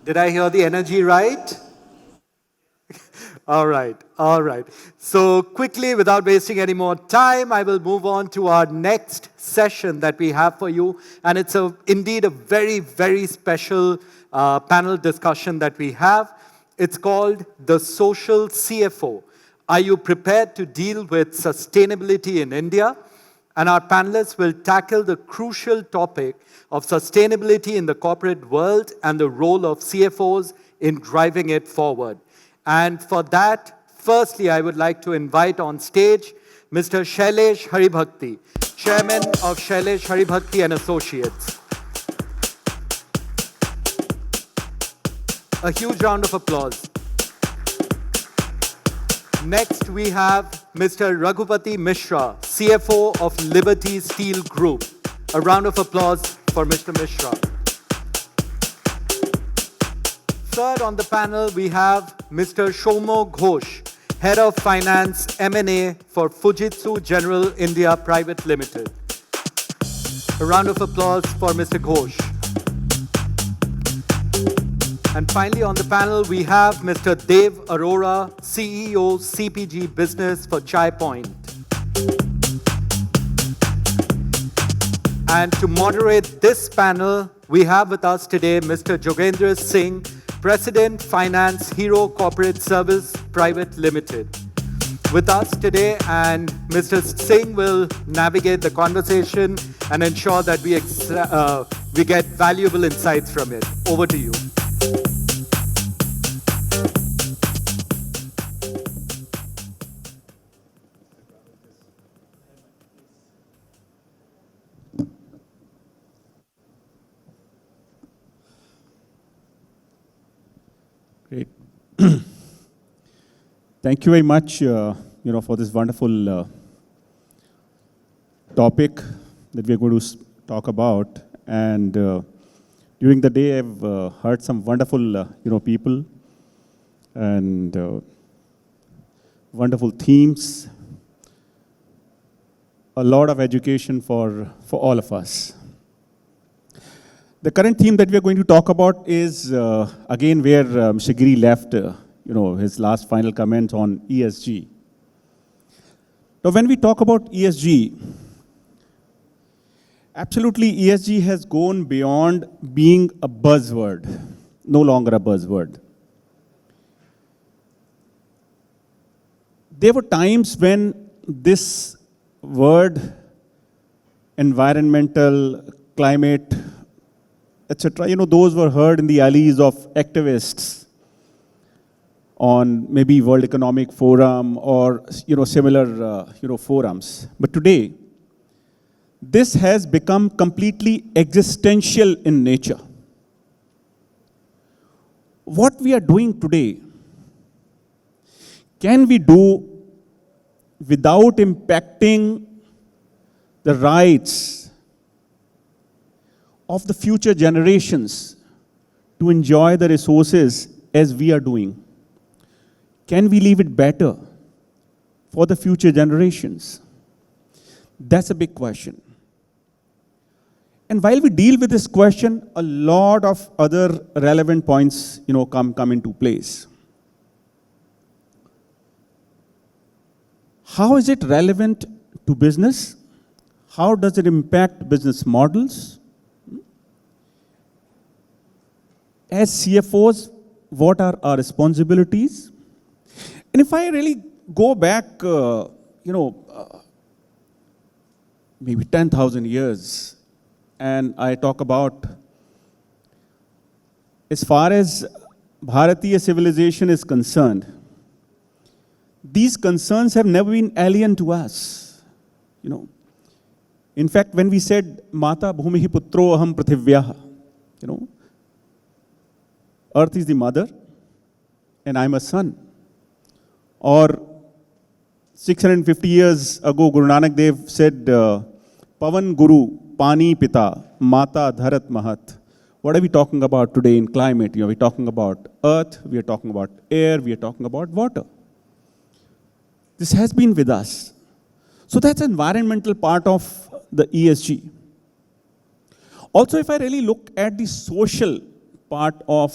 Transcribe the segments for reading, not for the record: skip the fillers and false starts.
Did I hear the energy right? All right. So quickly, without wasting any more time, I will move on to our next session that we have for you. And it's indeed a very, very special panel discussion that we have. It's called The Social CFO. Are you prepared to deal with sustainability in India? And our panelists will tackle the crucial topic of sustainability in the corporate world and the role of CFOs in driving it forward. And for that, firstly, I would like to invite on stage Mr. Shailesh Haribhakti, Chairman of Shailesh Haribhakti and Associates. A huge round of applause. Next, we have Mr. Raghupati Mishra, CFO of Liberty Steel Group. A round of applause for Mr. Mishra. Third on the panel, we have Mr. Soumya Ghosh, Head of Finance M&A for Fujitsu General India Private Limited. A round of applause for Mr. Ghosh. And finally on the panel, we have Mr. Dev Arora, CEO, CPG Business for Chai Point. And to moderate this panel, we have with us today Mr. Jogendra Singh, President, Finance, Hero Corporate Service Private Limited. With us today, and Mr. Singh will navigate the conversation and ensure that we get valuable insights from it. Over to you. Great. Thank you very much, for this wonderful topic that we are going to talk about. And during the day, I've heard some wonderful, people and wonderful themes. A lot of education for all of us. The current theme that we are going to talk about is, again, where Mr. Giri left, his last final comment on ESG. Now, when we talk about ESG, absolutely ESG has gone beyond being a buzzword, no longer a buzzword. There were times when this word, environmental, climate, etc., those were heard in the alleys of activists on maybe World Economic Forum or, similar, forums. But today, this has become completely existential in nature. What we are doing today, can we do without impacting the rights of the future generations to enjoy the resources as we are doing? Can we leave it better for the future generations? That's a big question. And while we deal with this question, a lot of other relevant points, come into place. How is it relevant to business? How does it impact business models? As CFOs, what are our responsibilities? And if I really go back, maybe 10,000 years, and I talk about, as far as Bharatiya civilization is concerned, these concerns have never been alien to us. In fact, when we said, Mata bhumihi putro aham prithivyaha, Earth is the mother, and I'm a son. Or 650 years ago, Guru Nanak Dev said, Pavan Guru, Pani Pita, Mata Dharat Mahat. What are we talking about today in climate? We're talking about earth, we are talking about air, we are talking about water. This has been with us. So that's an environmental part of the ESG. Also, if I really look at the social part of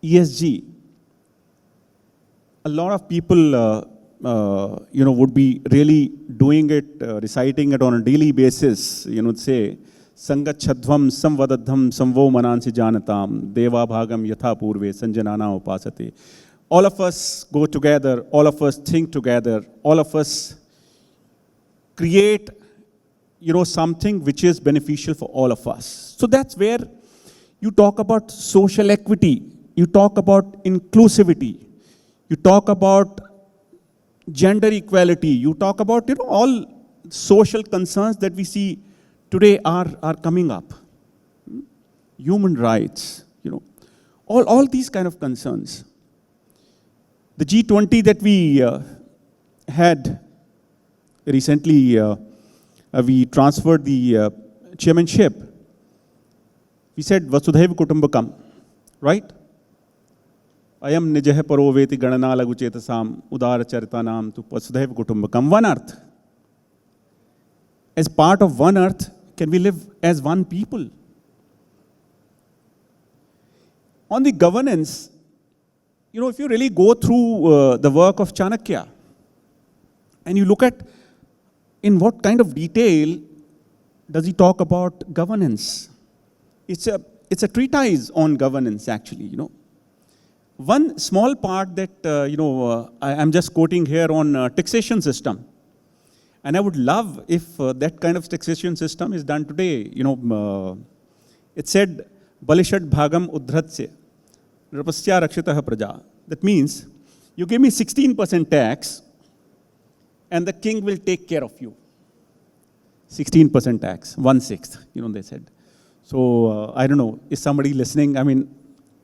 ESG, a lot of people, would be really doing it, reciting it on a daily basis. Say, Sangachadvam samvadadham samvo manansi janatam deva bhagam yatha purve sanjanana upasate. All of us go together, all of us think together, all of us create, something which is beneficial for all of us. So that's where you talk about social equity, you talk about inclusivity, you talk about gender equality, you talk about, all social concerns that we see today are coming up. Human rights, all these kind of concerns. The G20 that we had recently, we transferred the chairmanship. We said Vasudhaiva Kutumbakam, right? Ayam nijah paro veti ganana lagu chetasam udara charitanam tu Vasudhaiva Kutumbakam. One earth. As part of one earth, can we live as one people? On the governance, if you really go through the work of Chanakya, and you look at in what kind of detail does he talk about governance? It's a treatise on governance, actually. One small part that I'm just quoting here on taxation system, and I would love if that kind of taxation system is done today. It said, "Balishad bhagam udhratsya, rapasya rakshitah praja." That means you give me 16% tax, and the king will take care of you. 16% tax, 1/6, they said. So I don't know, is somebody listening? I mean,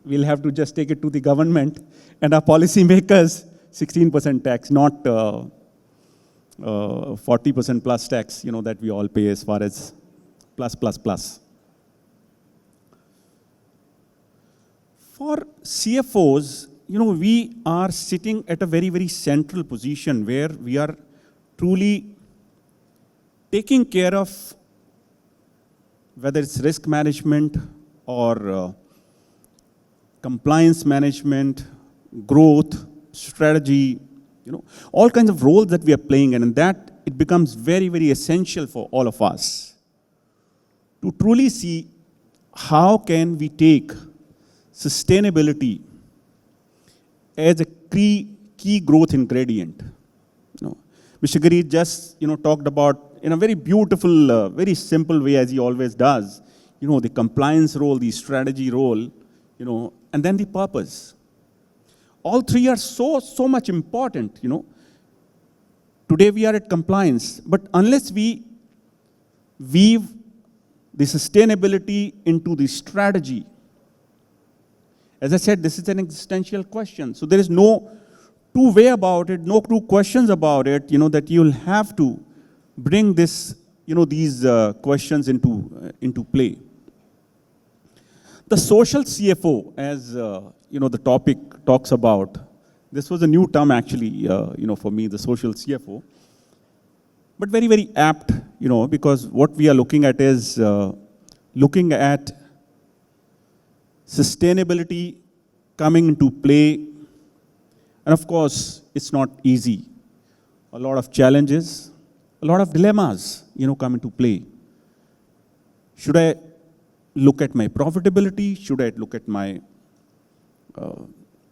we'll have to just take it to the government and our policy makers, 16% tax, not 40% plus tax, that we all pay as far as plus. For CFOs, we are sitting at a very, very central position where we are truly taking care of whether it's risk management or compliance management, growth, strategy, all kinds of roles that we are playing, and in that it becomes very, very essential for all of us to truly see how can we take sustainability as a key growth ingredient. Mr. Giri just talked about in a very beautiful, very simple way, as he always does, the compliance role, the strategy role, and then the purpose. All three are so much important. Today we are at compliance, but unless we weave the sustainability into the strategy, as I said, this is an existential question. So there is no two-way about it, no two questions about it, that you'll have to bring this, these questions into play. The social CFO, as the topic talks about, this was a new term actually, for me, the social CFO, but very, very apt, because what we are looking at is looking at sustainability coming into play, and of course, it's not easy. A lot of challenges, a lot of dilemmas, come into play. Should I look at my profitability? Should I look at my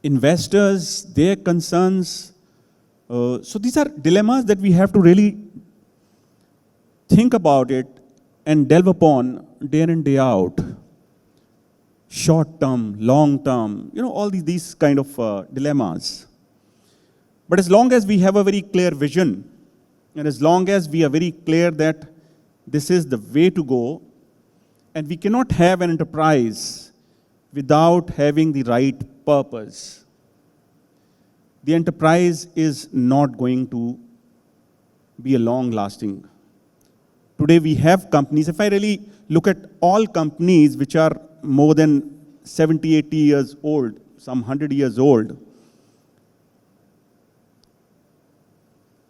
investors, their concerns? So these are dilemmas that we have to really think about it and delve upon day in and day out. Short term, long term, all these kind of dilemmas. But as long as we have a very clear vision, and as long as we are very clear that this is the way to go, and we cannot have an enterprise without having the right purpose, the enterprise is not going to be a long-lasting. Today we have companies, if I really look at all companies which are more than 70, 80 years old, some 100 years old,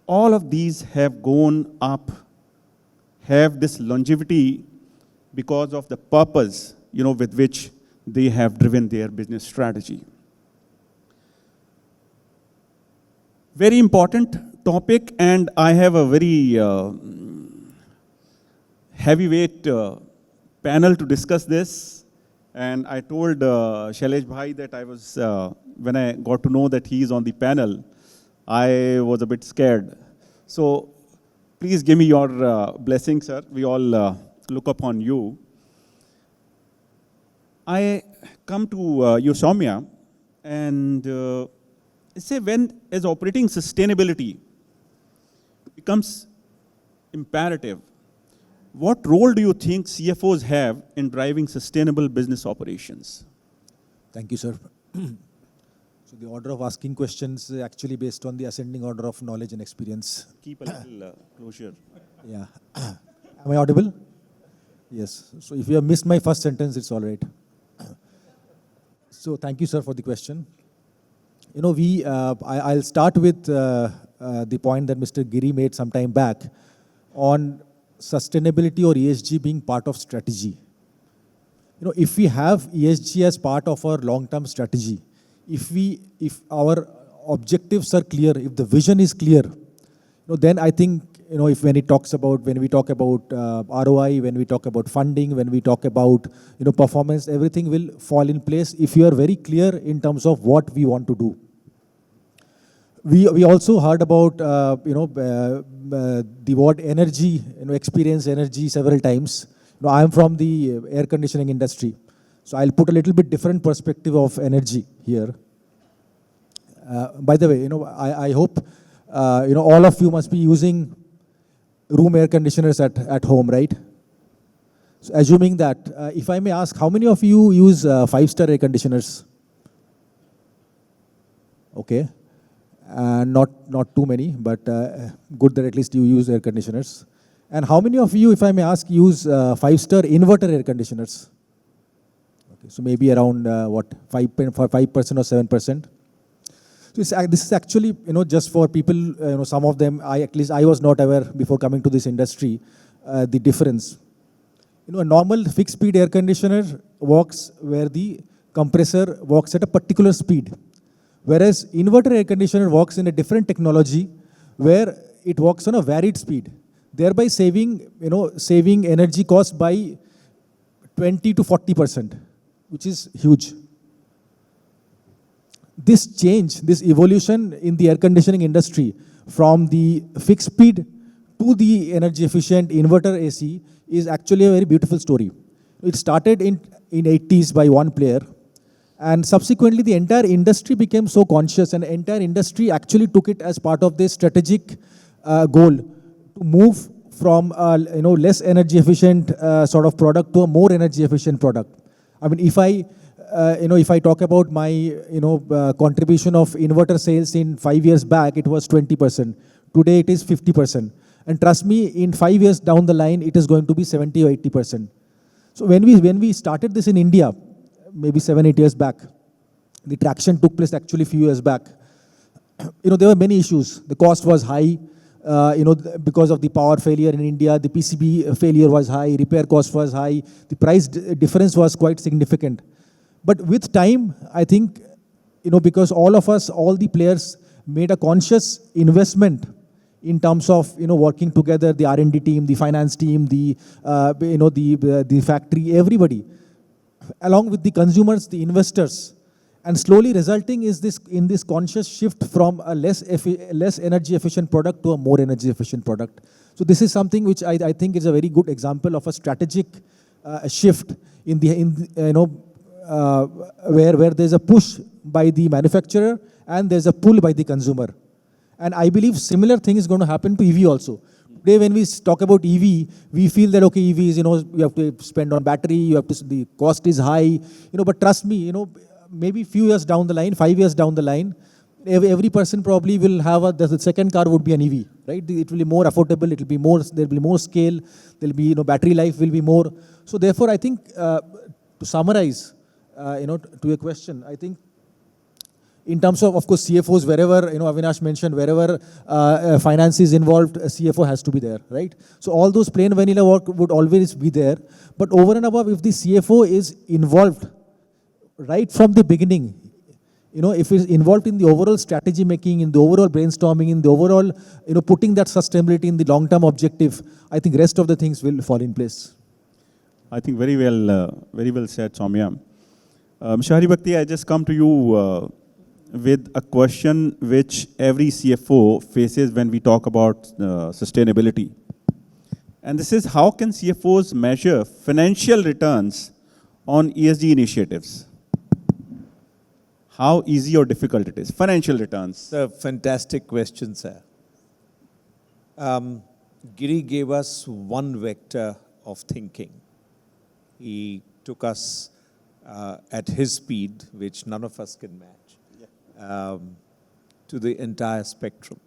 all of these have gone up, have this longevity because of the purpose with which they have driven their business strategy. Very important topic, and I have a very heavyweight panel to discuss this. And I told Shailesh Bhai that I was, when I got to know that he is on the panel, I was a bit scared. So please give me your blessing, sir. We all look upon you. I come to you, Soumya, and say when as operating sustainability becomes imperative, what role do you think CFOs have in driving sustainable business operations? Thank you, sir. So the order of asking questions is actually based on the ascending order of knowledge and experience. Keep a little closure. Yeah. Am I audible? Yes. So if you have missed my first sentence, it's all right. So thank you, sir, for the question. I'll start with the point that Mr. Giri made some time back on sustainability or ESG being part of strategy. If we have ESG as part of our long-term strategy, if our objectives are clear, if the vision is clear, then I think, when we talk about ROI, when we talk about funding, when we talk about, performance, everything will fall in place if you are very clear in terms of what we want to do. We also heard about, the word energy, experience energy several times. I am from the air conditioning industry, so I'll put a little bit different perspective of energy here. By the way, I hope, all of you must be using room air conditioners at home, right? So assuming that, if I may ask, how many of you use 5-star air conditioners? Okay. Not too many, but good that at least you use air conditioners. And how many of you, if I may ask, use 5-star inverter air conditioners? Okay, so maybe around 5% or 7%. So this is actually, just for people, some of them, at least I was not aware before coming to this industry, the difference. A normal fixed speed air conditioner works where the compressor works at a particular speed. Whereas inverter air conditioner works in a different technology where it works on a varied speed, thereby saving energy cost by 20 to 40%, which is huge. This change, this evolution in the air conditioning industry from the fixed speed to the energy efficient inverter AC is actually a very beautiful story. It started in 80s by one player, and subsequently the entire industry became so conscious, and the entire industry actually took it as part of their strategic goal to move from less energy efficient sort of product to a more energy efficient product. I mean, if I talk about my contribution of inverter sales in 5 years back, it was 20%. Today it is 50%. And trust me, in 5 years down the line, it is going to be 70 or 80%. So when we started this in India, maybe 7-8 years back, the traction took place actually a few years back. There were many issues. The cost was high, because of the power failure in India. The PCB failure was high, repair cost was high, the price difference was quite significant. But with time, I think, because all the players made a conscious investment in terms of, working together, the R&D team, the finance team, the factory, everybody, along with the consumers, the investors, and slowly resulting in this conscious shift from a less energy efficient product to a more energy efficient product. So this is something which I think is a very good example of a strategic shift where there's a push by the manufacturer and there's a pull by the consumer. And I believe similar thing is going to happen to EV also. Today, when we talk about EV, we feel that, okay, EV is, you have to spend on battery, the cost is high, but trust me, maybe few years down the line, 5 years down the line, every person probably will have the second car would be an EV, right? It will be more affordable, it will be more, there will be more scale, there will be, battery life will be more. So therefore, I think, to summarize, to your question, I think, In terms of course, CFOs, wherever, Avinash mentioned, wherever finance is involved, a CFO has to be there, right? So all those plain vanilla work would always be there. But over and above, if the CFO is involved right from the beginning, if it's involved in the overall strategy making, in the overall brainstorming, in the overall, putting that sustainability in the long-term objective, I think rest of the things will fall in place. I think very well said, Soumya. Mr. Haribhakti, I just come to you with a question which every CFO faces when we talk about sustainability. And this is, how can CFOs measure financial returns on ESG initiatives? How easy or difficult it is? Financial returns. It's a fantastic question, sir. Giri gave us one vector of thinking. He took us at his speed, which none of us can match, to the entire spectrum.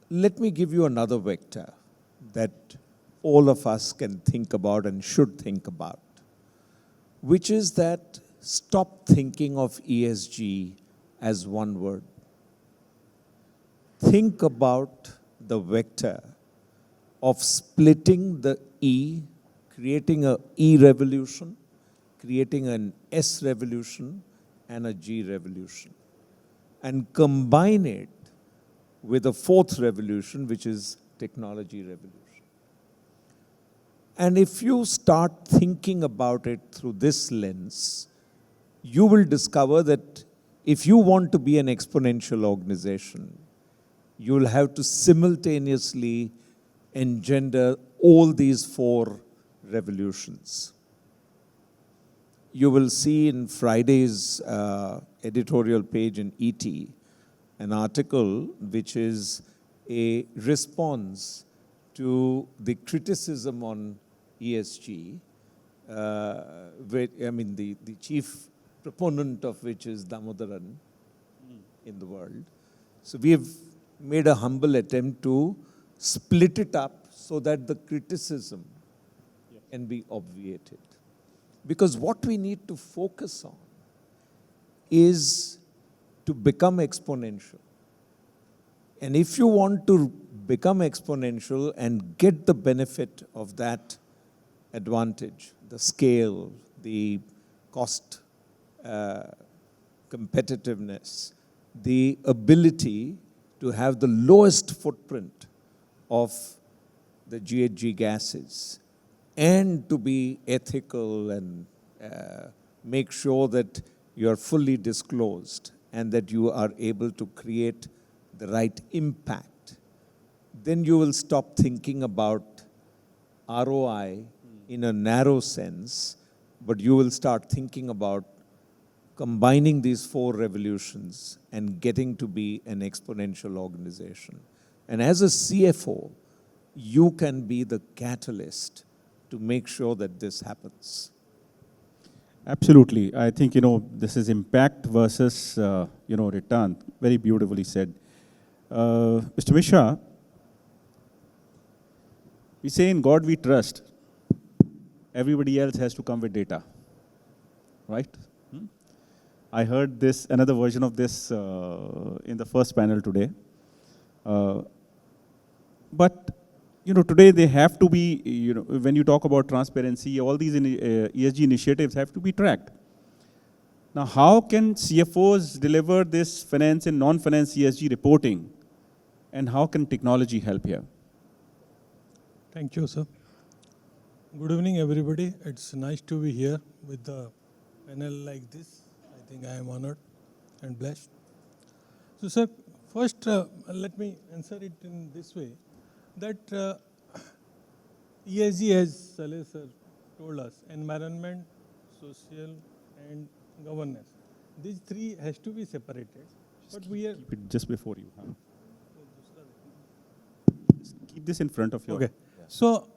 Let me give you another vector that all of us can think about and should think about, which is that stop thinking of ESG as one word. Think about the vector of splitting the E, creating an E revolution, creating an S revolution, and a G revolution, and combine it with a fourth revolution, which is technology revolution. And if you start thinking about it through this lens, you will discover that if you want to be an exponential organization, you will have to simultaneously engender all these four revolutions. You will see in Friday's editorial page in ET an article which is a response to the criticism on ESG, the chief proponent of which is Damodaran in the world. So we have made a humble attempt to split it up so that the criticism can be obviated. Because what we need to focus on is to become exponential. And if you want to become exponential and get the benefit of that advantage, the scale, the cost competitiveness, the ability to have the lowest footprint of the GHG gases, and to be ethical and make sure that you are fully disclosed and that you are able to create the right impact, then you will stop thinking about ROI in a narrow sense, but you will start thinking about combining these four revolutions and getting to be an exponential organization. And as a CFO, you can be the catalyst to make sure that this happens. Absolutely. I think, this is impact versus, return. Very beautifully said. Mr. Mishra, we say in God we trust. Everybody else has to come with data, right? I heard this, another version of this in the first panel today. But, today they have to be, when you talk about transparency, all these ESG initiatives have to be tracked. Now, how can CFOs deliver this finance and non-finance ESG reporting? And how can technology help here? Thank you, sir. Good evening, everybody. It's nice to be here with the panel like this. I think I am honored and blessed. So, sir, first, let me answer it in this way, that ESG, as Shailesh sir told us, environment, social, and governance. These three has to be separated. But we are keep it just before you. Huh? Just keep this in front of you. Okay. Yeah. So,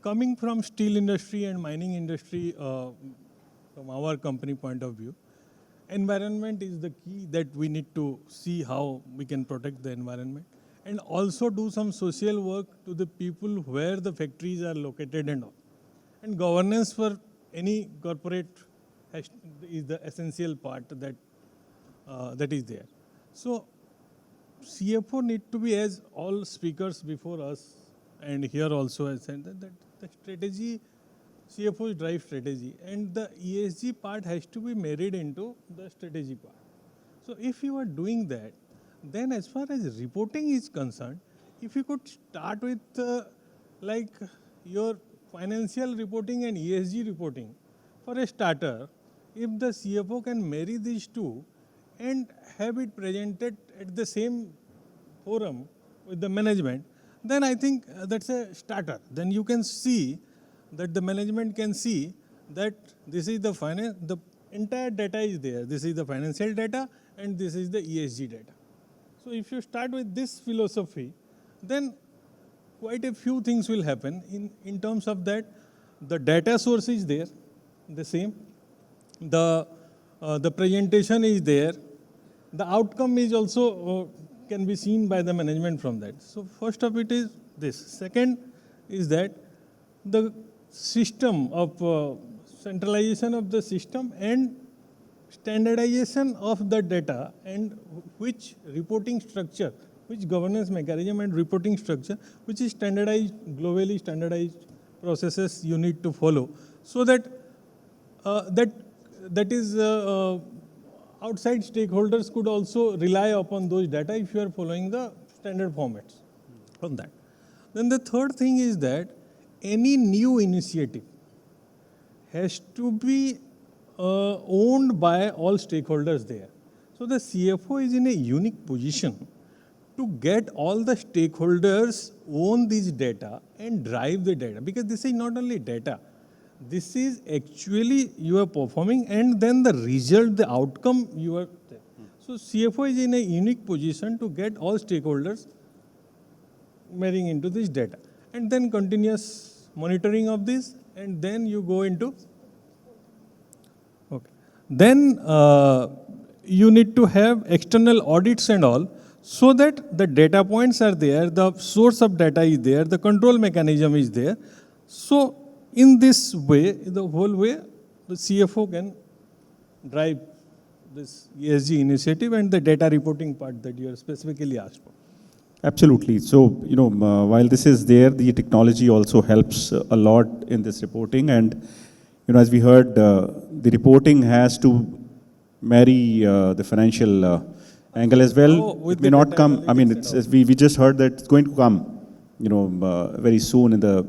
coming from steel industry and mining industry, from our company point of view, environment is the key that we need to see how we can protect the environment, and also do some social work to the people where the factories are located and all. And governance for any corporate is the essential part that that is there. So CFO need to be, as all speakers before us and here also has said, that the strategy, CFOs drive strategy, and the ESG part has to be married into the strategy part. So if you are doing that, then as far as reporting is concerned, if you could start with like your financial reporting and ESG reporting, for a starter, if the CFO can marry these two and have it presented at the same forum with the management, then I think that's a starter. Then you can see that the management can see that this is the finance, the entire data is there. This is the financial data and this is the ESG data. So if you start with this philosophy, then quite a few things will happen in terms of that. The data source is there, the same. The presentation is there. The outcome is also can be seen by the management from that. So first of it is this. Second is that the system of centralization of the system and standardization of the data, and which reporting structure, which governance mechanism and reporting structure, which is standardized, globally standardized processes you need to follow, so that that is outside stakeholders could also rely upon those data if you are following the standard formats on that. Then the third thing is that any new initiative has to be owned by all stakeholders there. So the CFO is in a unique position to get all the stakeholders own these data and drive the data, because this is not only data, this is actually you are performing, and then the result, the outcome you are there. So CFO is in a unique position to get all stakeholders marrying into this data, and then continuous monitoring of this, and then you go into, okay. Then you need to have external audits and all, so that the data points are there, the source of data is there, the control mechanism is there. So in this way, the whole way, the CFO can drive this ESG initiative and the data reporting part that you are specifically asked for. Absolutely. So, while this is there, the technology also helps a lot in this reporting. And, as we heard, the reporting has to marry the financial angle as well. It may not come, we just heard that it's going to come, very soon in the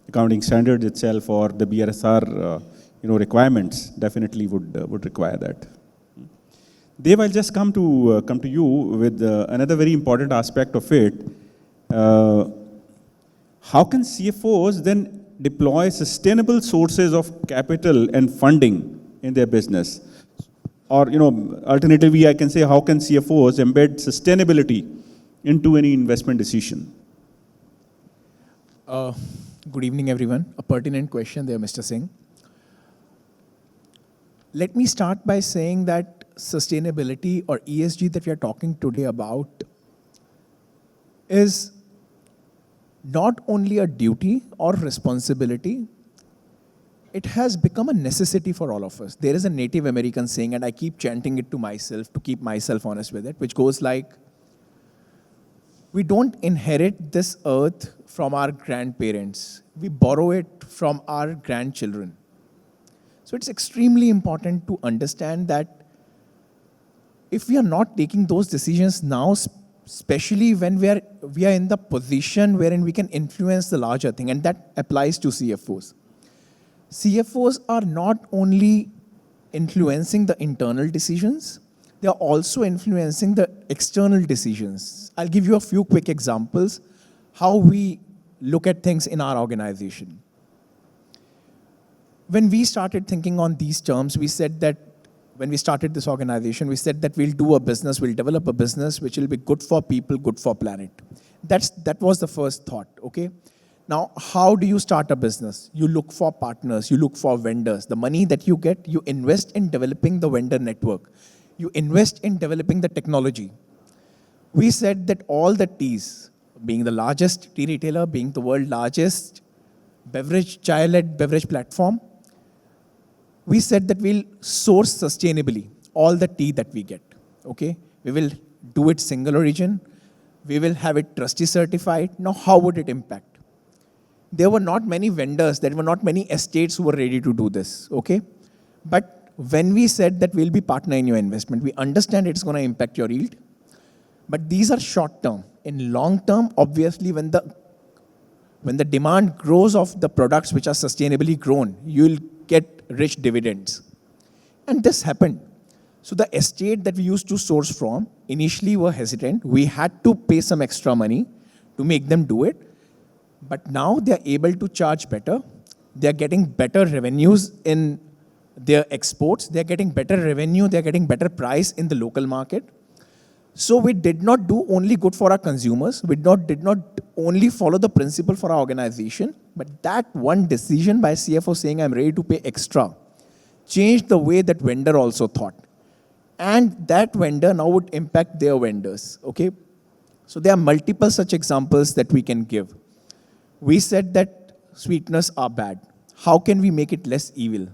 accounting standards itself, or the BRSR, requirements definitely would require that. Dev, I'll just come to you with another very important aspect of it. How can CFOs then deploy sustainable sources of capital and funding in their business? Or, alternatively, I can say, how can CFOs embed sustainability into any investment decision? Good evening, everyone. A pertinent question there, Mr. Singh. Let me start by saying that sustainability, or ESG, that we are talking today about is not only a duty or responsibility, it has become a necessity for all of us. There is a Native American saying, and I keep chanting it to myself to keep myself honest with it, which goes like, we don't inherit this earth from our grandparents. We borrow it from our grandchildren. So it's extremely important to understand that if we are not taking those decisions now, especially when we are in the position wherein we can influence the larger thing, and that applies to CFOs. CFOs are not only influencing the internal decisions, they are also influencing the external decisions. I'll give you a few quick examples how we look at things in our organization. When we started thinking on these terms, we said that when we started this organization, we said that we'll do a business, we'll develop a business which will be good for people, good for planet. That was the first thought, okay? Now, how do you start a business? You look for partners, you look for vendors. The money that you get, you invest in developing the vendor network. You invest in developing the technology. We said that all the teas, being the largest tea retailer, being the world's largest chai-led beverage platform, we said that we'll source sustainably all the tea that we get. okay? We will do it single origin. We will have it trustee certified. Now, how would it impact? There were not many vendors, there were not many estates who were ready to do this, okay? But when we said that we'll be partner in your investment, we understand it's going to impact your yield, but these are short term. In long term, obviously, when the demand grows of the products which are sustainably grown, you'll get rich dividends. And this happened. So the estate that we used to source from initially were hesitant. We had to pay some extra money to make them do it. But now they're able to charge better. They're getting better revenues in their exports. They're getting better revenue. They're getting better price in the local market. So we did not do only good for our consumers. We did not only follow the principle for our organization, but that one decision by CFO saying, I'm ready to pay extra, changed the way that vendor also thought. And that vendor now would impact their vendors, okay? So there are multiple such examples that we can give. We said that sweeteners are bad. How can we make it less evil?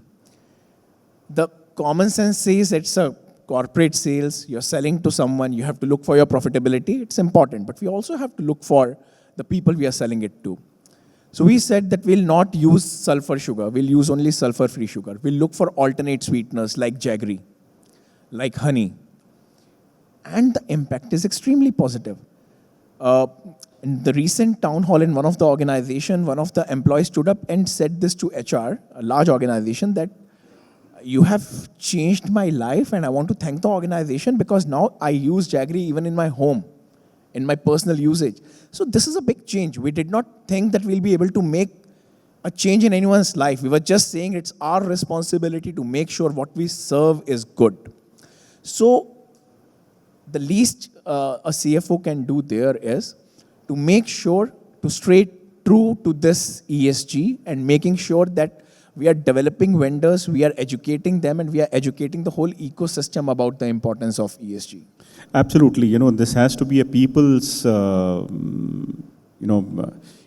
The common sense says it's a corporate sales, you're selling to someone, you have to look for your profitability, it's important. But we also have to look for the people we are selling it to. So we said that we'll not use sulfur sugar, we'll use only sulfur-free sugar. We'll look for alternate sweeteners like jaggery, like honey. And the impact is extremely positive. In the recent town hall in one of the organization, one of the employees stood up and said this to HR, a large organization, that you have changed my life and I want to thank the organization because now I use jaggery even in my home, in my personal usage. So this is a big change. We did not think that we'll be able to make a change in anyone's life. We were just saying it's our responsibility to make sure what we serve is good. So the least a CFO can do there is to make sure to stay true to this ESG and making sure that we are developing vendors, we are educating them, and we are educating the whole ecosystem about the importance of ESG. Absolutely. This has to be a people's,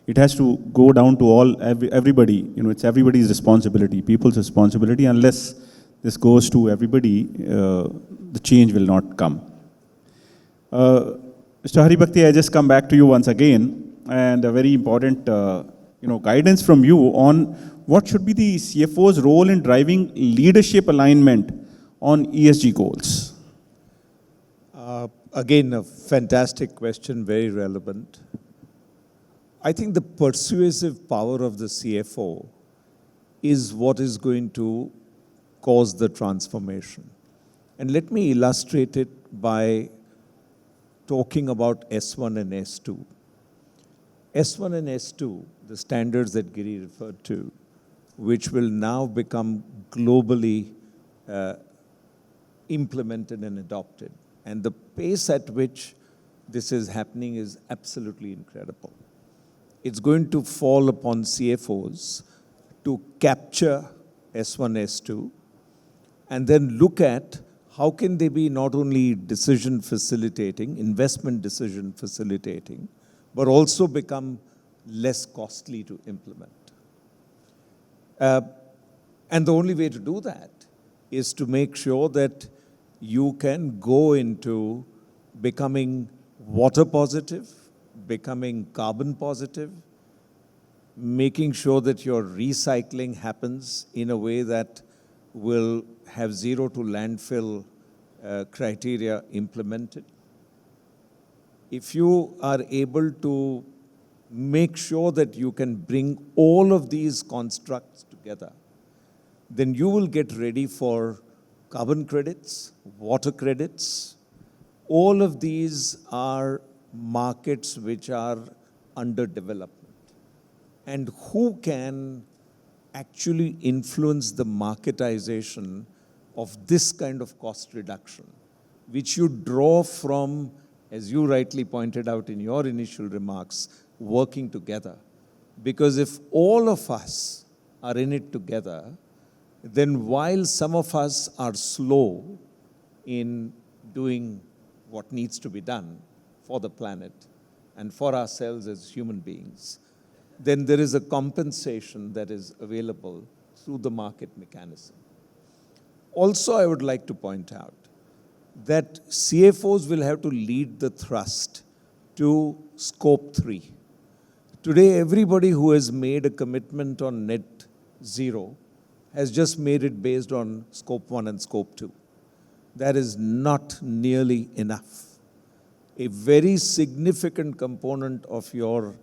it has to go down to everybody. It's everybody's responsibility, people's responsibility. Unless this goes to everybody, the change will not come. Mr. Haribhakti, I just come back to you once again, and a very important, guidance from you on what should be the CFO's role in driving leadership alignment on ESG goals. Again, a fantastic question, very relevant. I think the persuasive power of the CFO is what is going to cause the transformation. And let me illustrate it by talking about S1 and S2. S1 and S2, the standards that Giri referred to, which will now become globally implemented and adopted. And the pace at which this is happening is absolutely incredible. It's going to fall upon CFOs to capture S1, S2, and then look at how can they be not only decision facilitating, investment decision facilitating, but also become less costly to implement. And the only way to do that is to make sure that you can go into becoming water positive, becoming carbon positive, making sure that your recycling happens in a way that will have zero to landfill criteria implemented. If you are able to make sure that you can bring all of these constructs together, then you will get ready for carbon credits, water credits. All of these are markets which are under development. And who can actually influence the marketization of this kind of cost reduction, which you draw from, as you rightly pointed out in your initial remarks, working together. Because if all of us are in it together, then while some of us are slow in doing what needs to be done for the planet and for ourselves as human beings, then there is a compensation that is available through the market mechanism. Also, I would like to point out that CFOs will have to lead the thrust to scope 3. Today, everybody who has made a commitment on net zero has just made it based on scope 1 and scope 2. That is not nearly enough. A very significant component of your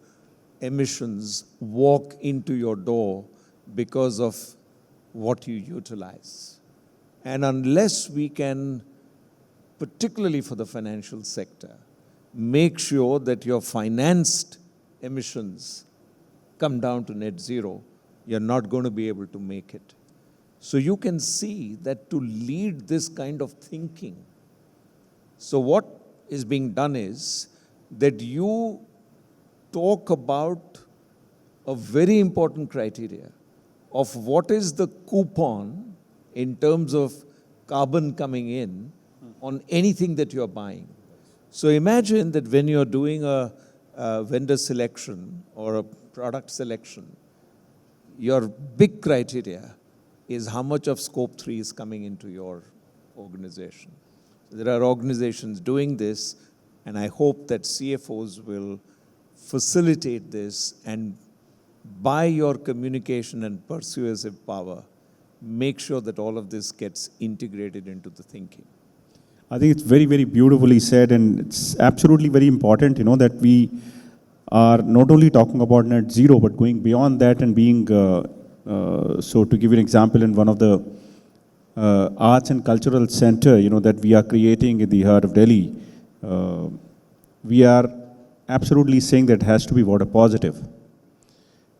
emissions walk into your door because of what you utilize. And unless we can, particularly for the financial sector, make sure that your financed emissions come down to net zero, you're not going to be able to make it. So you can see that to lead this kind of thinking, so what is being done is that you talk about a very important criteria of what is the coupon in terms of carbon coming in on anything that you're buying. So imagine that when you're doing a vendor selection or a product selection, your big criteria is how much of scope 3 is coming into your organization. There are organizations doing this, and I hope that CFOs will facilitate this, and by your communication and persuasive power, make sure that all of this gets integrated into the thinking. I think it's very, very beautifully said, and it's absolutely very important, that we are not only talking about net zero, but going beyond that and being, so to give you an example, in one of the arts and cultural center, that we are creating in the heart of Delhi, we are absolutely saying that it has to be water positive.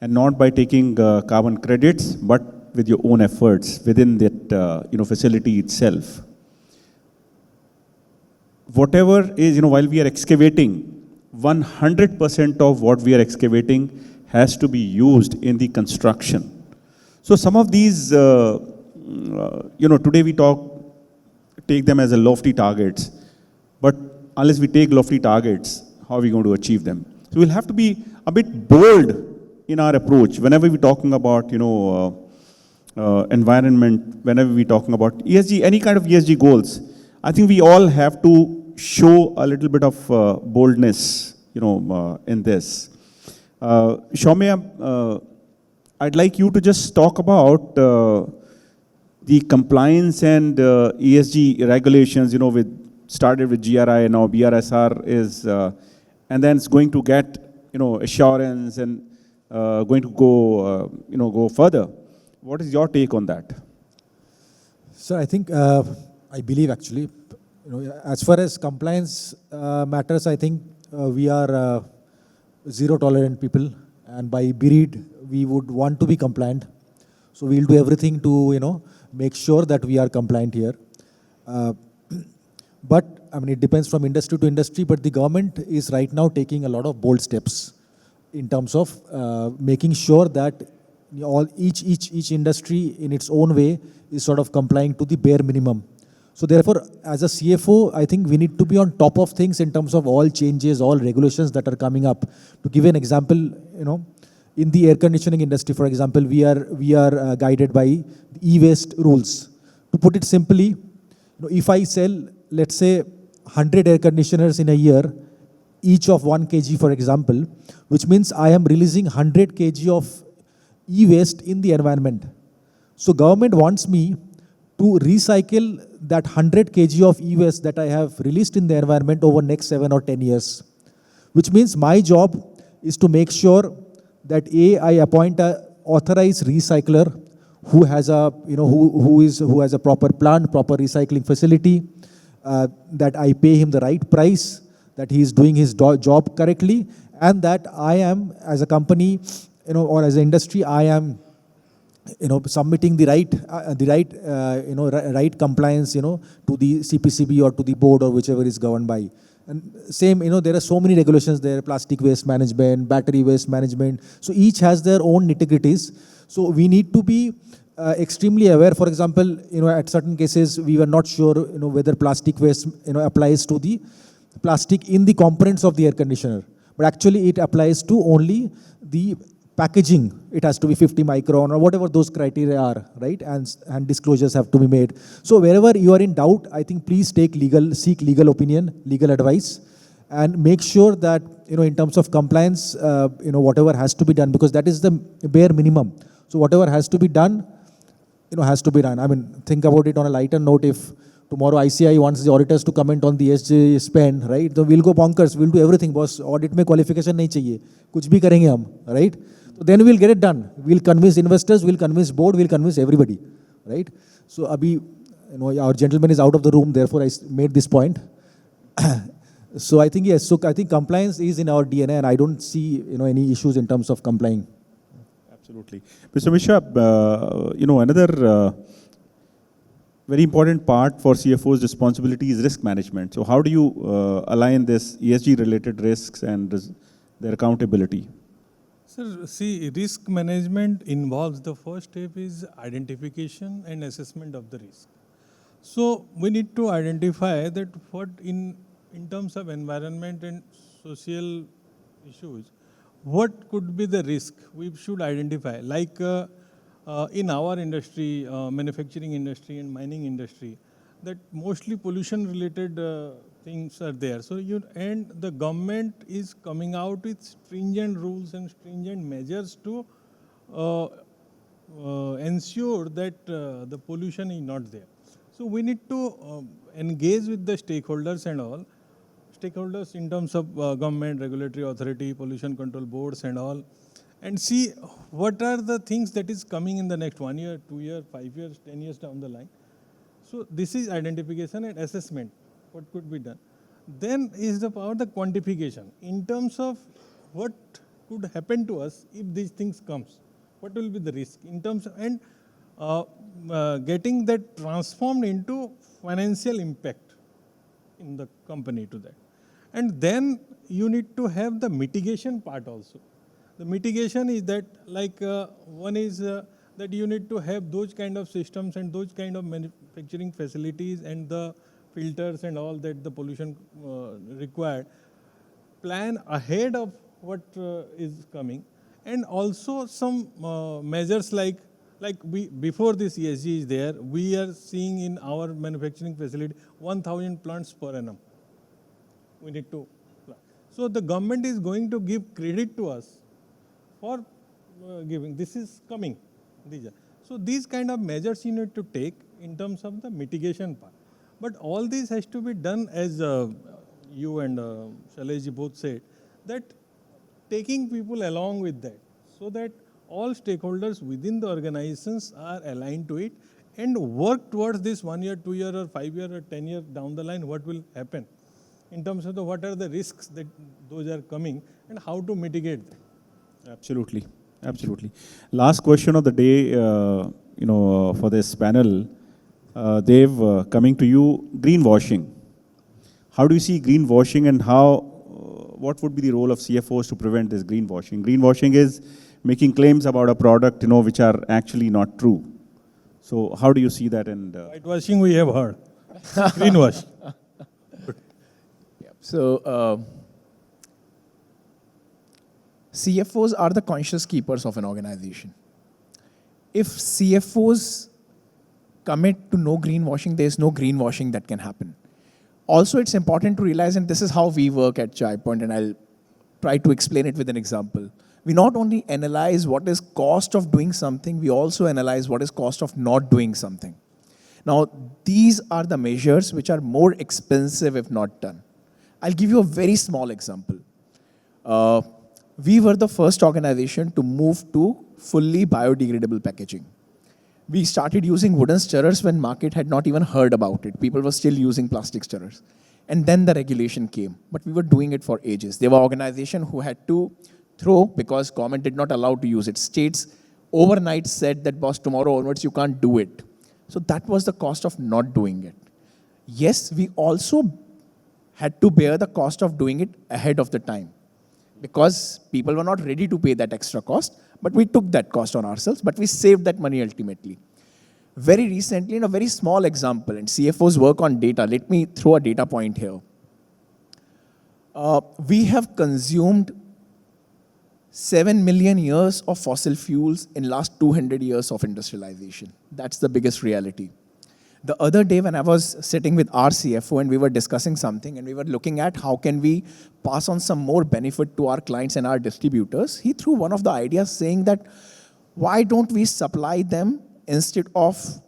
And not by taking carbon credits, but with your own efforts within that, facility itself. Whatever is, while we are excavating, 100% of what we are excavating has to be used in the construction. So some of these, today we take them as a lofty targets, but unless we take lofty targets, how are we going to achieve them? So we'll have to be a bit bold in our approach whenever we're talking about, environment, whenever we're talking about ESG, any kind of ESG goals. I think we all have to show a little bit of boldness, in this. Soumya, I'd like you to just talk about the compliance and ESG regulations, started with GRI, now BRSR is, and then it's going to get, assurance and going to go further. What is your take on that? So I think, I believe actually, as far as compliance matters, I think we are zero tolerant people, and by breed, we would want to be compliant. So we'll do everything to, make sure that we are compliant here. But it depends from industry to industry, but the government is right now taking a lot of bold steps in terms of making sure that each industry in its own way is sort of complying to the bare minimum. So therefore, as a CFO, I think we need to be on top of things in terms of all changes, all regulations that are coming up. To give an example, in the air conditioning industry, for example, we are guided by e-waste rules. To put it simply, if I sell, let's say, 100 air conditioners in a year, each of 1 kg, for example, which means I am releasing 100 kg of e-waste in the environment. So government wants me to recycle that 100 kg of e-waste that I have released in the environment over next 7 or 10 years. Which means my job is to make sure that I appoint a authorized recycler who has a, who has a proper plant, proper recycling facility, that I pay him the right price, that he is doing his job correctly, and that I am, as a company, or as an industry, I am, submitting the right compliance, to the CPCB or to the board or whichever is governed by. And same, there are so many regulations there, plastic waste management, battery waste management. So each has their own nitty-gritties. So we need to be extremely aware. For example, at certain cases, we were not sure, whether plastic waste, applies to the plastic in the components of the air conditioner. But actually it applies to only the packaging, it has to be 50 micron or whatever those criteria are, right? And disclosures have to be made. So wherever you are in doubt, I think please seek legal opinion, legal advice, and make sure that, in terms of compliance, whatever has to be done, because that is the bare minimum. So whatever has to be done, has to be done. I mean, think about it on a lighter note. If tomorrow ICI wants the auditors to comment on the ESG spend, right? So we'll go bonkers. We'll do everything, boss. Audit mein qualification nahi chahiye. Kuch bhi karenge hum, right? So then we'll get it done. We'll convince investors, we'll convince board, we'll convince everybody, right? So abhi, our gentleman is out of the room, therefore I made this point. So I think, yes, so I think compliance is in our DNA, and I don't see, any issues in terms of complying. Absolutely. Mr. Mishra, another very important part for CFO's responsibility is risk management. So how do you align this ESG-related risks and their accountability? Sir, see, risk management involves, the first step is identification and assessment of the risk. So we need to identify that what in terms of environment and social issues, what could be the risk we should identify. Like in our industry, manufacturing industry and mining industry, that mostly pollution related things are there. So and the government is coming out with stringent rules and stringent measures to ensure that the pollution is not there. So we need to engage with the stakeholders and all. Stakeholders in terms of government, regulatory authority, pollution control boards and all, and see what are the things that is coming in the next 1 year, 2 years, 5 years, 10 years down the line. So this is identification and assessment, what could be done. Then is the quantification in terms of what could happen to us if these things comes. What will be the risk in terms of, and getting that transformed into financial impact in the company to that. And then you need to have the mitigation part also. The mitigation is that, like one is that you need to have those kind of systems and those kind of manufacturing facilities and the filters and all that the pollution required. Plan ahead of what is coming, and also some measures like before this ESG is there, we are seeing in our manufacturing facility 1,000 plants per annum. We need to plan. So the government is going to give credit to us for giving. This is coming. So these kind of measures you need to take in terms of the mitigation part. But all this has to be done, as you and Shailesh both said, that taking people along with that, so that all stakeholders within the organizations are aligned to it and work towards this 1 year, 2 year or 5 year or 10 year down the line, what will happen in terms of what are the risks that those are coming and how to mitigate them. Absolutely. Absolutely. Last question of the day, for this panel, Dev, coming to you, greenwashing. How do you see greenwashing, and what would be the role of CFOs to prevent this greenwashing? Greenwashing is making claims about a product, which are actually not true. So how do you see that? And whitewashing we have heard. Greenwash. So CFOs are the conscious keepers of an organization. If CFOs commit to no greenwashing, there is no greenwashing that can happen. Also, it's important to realize, and this is how we work at Chai Point, and I'll try to explain it with an example. We not only analyze what is cost of doing something, we also analyze what is cost of not doing something. Now, these are the measures which are more expensive if not done. I'll give you a very small example. We were the first organization to move to fully biodegradable packaging. We started using wooden stirrers when market had not even heard about it. People were still using plastic stirrers. And then the regulation came. But we were doing it for ages. There were organizations who had to throw because government did not allow to use it. States overnight said that, boss, tomorrow onwards you can't do it. So that was the cost of not doing it. Yes, we also had to bear the cost of doing it ahead of the time, because people were not ready to pay that extra cost, but we took that cost on ourselves, but we saved that money ultimately. Very recently, in a very small example, and CFOs work on data, let me throw a data point here. We have consumed 7 million years of fossil fuels in last 200 years of industrialization. That's the biggest reality. The other day when I was sitting with our CFO and we were discussing something and we were looking at how can we pass on some more benefit to our clients and our distributors, he threw one of the ideas saying that why don't we supply them instead of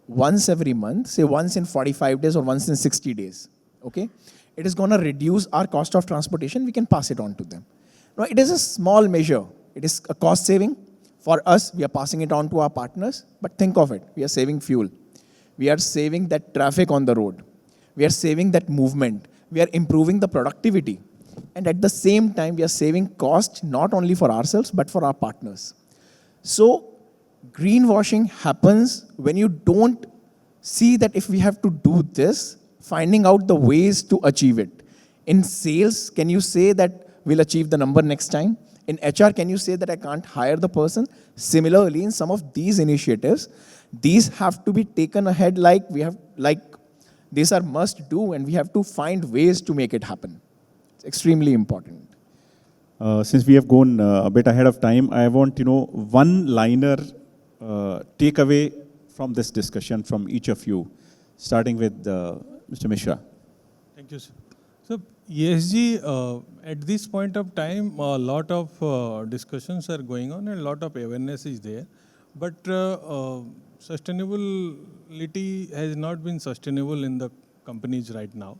once every month, say once in 45 days or once in 60 days, okay? It is gonna reduce our cost of transportation, we can pass it on to them. Now, it is a small measure. It is a cost saving. For us, we are passing it on to our partners, but think of it, we are saving fuel. We are saving that traffic on the road. We are saving that movement. We are improving the productivity. And at the same time, we are saving cost not only for ourselves, but for our partners. So, greenwashing happens when you don't see that if we have to do this, finding out the ways to achieve it. In sales, can you say that we'll achieve the number next time? In HR, can you say that I can't hire the person? Similarly, in some of these initiatives, these have to be taken ahead like these are must do and we have to find ways to make it happen. It's extremely important. Since we have gone a bit ahead of time, I want, one-liner takeaway from this discussion from each of you, starting with Mr. Mishra. Thank you, sir. So ESG, at this point of time, a lot of discussions are going on and a lot of awareness is there. But sustainability has not been sustainable in the companies right now.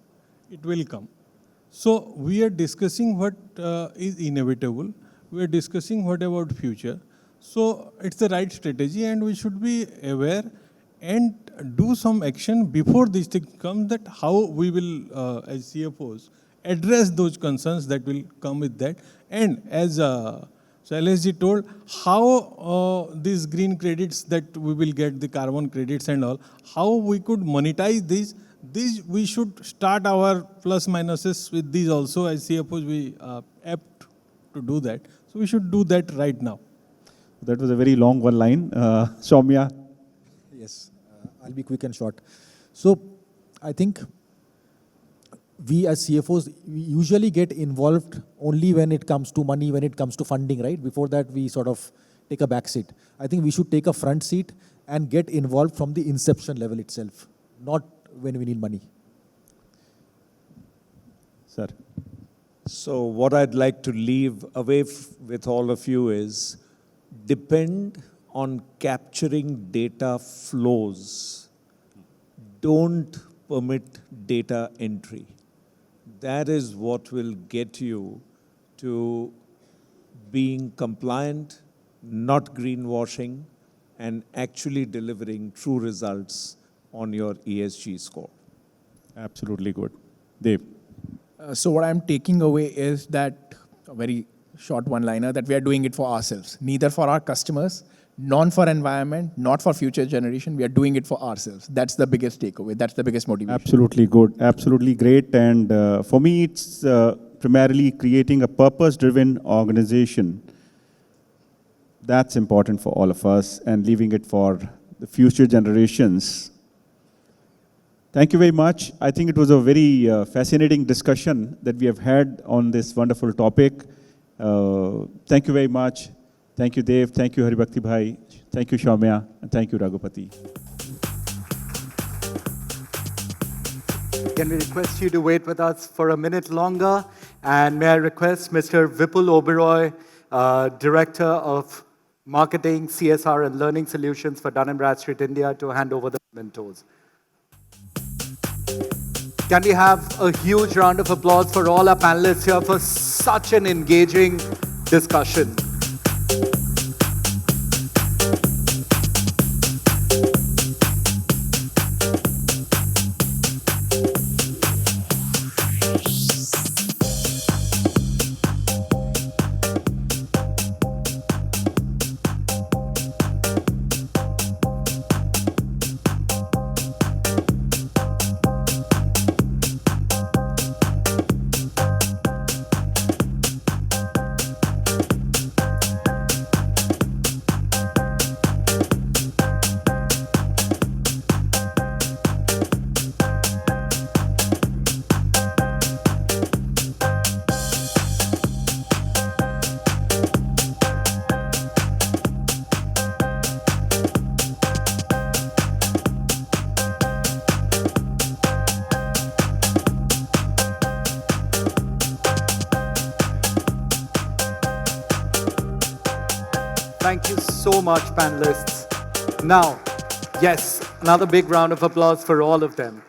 It will come. So we are discussing what is inevitable. We are discussing what about future. So it's the right strategy and we should be aware and do some action before this thing comes, that how we will, as CFOs, address those concerns that will come with that. And as Shailesh ji told, how these green credits that we will get, the carbon credits and all, how we could monetize these we should start our plus minuses with these also. As CFOs, we are apt to do that. So we should do that right now. That was a very long one line. Soumya. Yes, I'll be quick and short. So I think we as CFOs we usually get involved only when it comes to money, when it comes to funding, right? Before that, we sort of take a back seat. I think we should take a front seat and get involved from the inception level itself, not when we need money. Sir. So what I'd like to leave away with all of you is depend on capturing data flows. Don't permit data entry. That is what will get you to being compliant, not greenwashing, and actually delivering true results on your ESG score. Absolutely good. Dev. So what I'm taking away is that, a very short one-liner, that we are doing it for ourselves. Neither for our customers, nor for environment, not for future generation. We are doing it for ourselves. That's the biggest takeaway. That's the biggest motivation. Absolutely good. Absolutely great. And for me, it's primarily creating a purpose-driven organization. That's important for all of us and leaving it for the future generations. Thank you very much. I think it was a very fascinating discussion that we have had on this wonderful topic. Thank you very much. Thank you, Dev. Thank you, Haribhakti Bhai. Thank you, Soumya. And thank you, Raghupati. Can we request you to wait with us for a minute longer? And may I request Mr. Vipul Oberoi, Director of Marketing, CSR and Learning Solutions for Dun & Bradstreet India, to hand over the mementos. Can we have a huge round of applause for all our panelists here for such an engaging discussion? Thank you so much, panelists. Now, yes, another big round of applause for all of them.